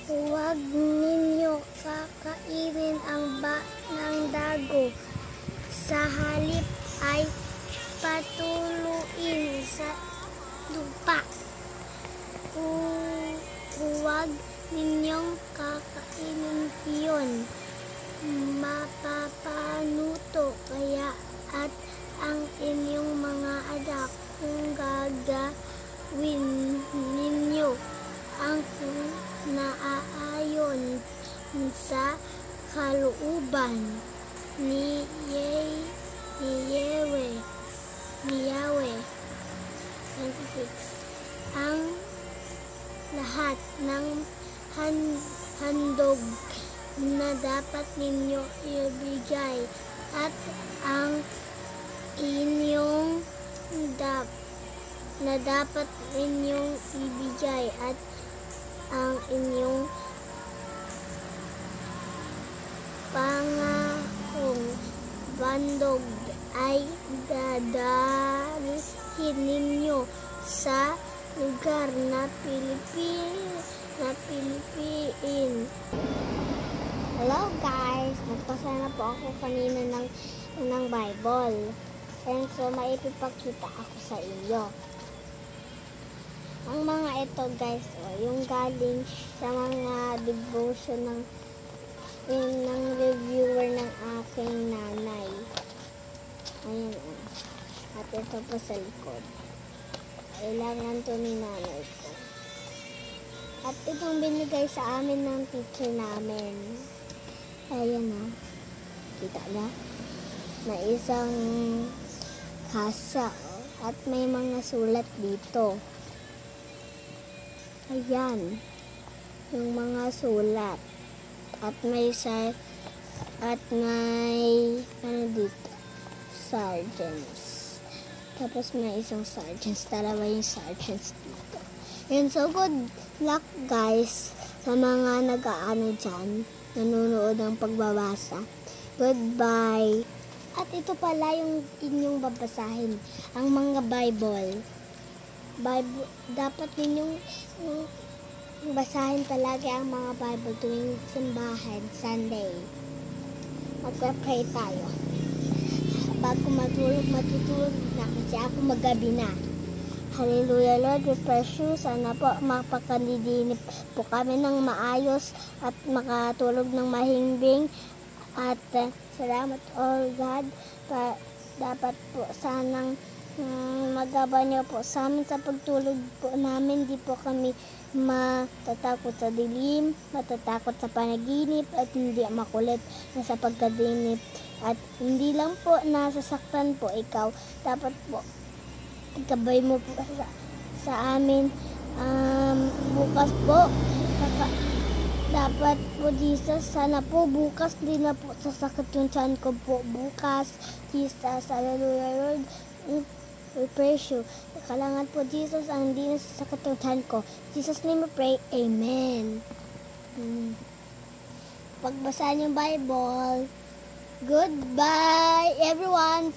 Huwag ninyo kakainin ang ng dago. Sa halip ay patuluin sa lupa. Huwag ninyong kakainin iyon. Mapapanuto kaya at ang inyong mga anak kung gagawin ninyo ang naaayon sa kalooban ni Yahweh. 26. Ang lahat ng handog na dapat ninyo ibigay at ang inyong na dapat ninyong ibigay at ang inyong pangakong bandog ay dadalhin ninyo sa lugar na pilipiin. Hello guys! Nagpasa na po ako kanina ng Bible. And so, maipipakita ako sa inyo. Ang mga ito guys, yung galing sa mga devotion ng reviewer ng aking nanay. Ayan o. At ito po sa likod. Kailangan to ni nanay ko. At itong binigay sa amin ng teacher namin. Ayan o. Kita na? Na isang kasa. At may mga sulat dito. Ayan. Yung mga sulat. At may ano dito? Sergeants. Tapos may isang sergeants. Dalawa yung sergeants dito. And so good luck guys sa mga nag-aano dyan. Nanonood ng pagbabasa. Goodbye. At ito pala yung inyong babasahin. Ang mga Bible. Dapat ninyong basahin palagi ang mga Bible tuwing simbahan, Sunday. Magpa-pray tayo. Bago matutulog na kasi ako magabi na. Hallelujah Lord, we praise you. Sana po mapakandidinip po kami ng maayos at makatulog ng mahimbing. At salamat all God. Dapat po sanang magawa niyo po sa amin sa pagtulog po namin. Di po kami matatakot sa dilim, matatakot sa panaginip, at hindi makulit na sa pagkadinip. At hindi lang po nasasaktan po ikaw. Dapat po ikabay mo po sa amin bukas po. Dapat po Jesus, sana po bukas din na po sasakit yung tiyan ko po bukas. Jesus, hallelujah Lord, we praise you. Kailangan po Jesus ang hindi na sasakit yung tiyan ko. Jesus name we pray, amen. Pagbasahan yung Bible. Goodbye everyone.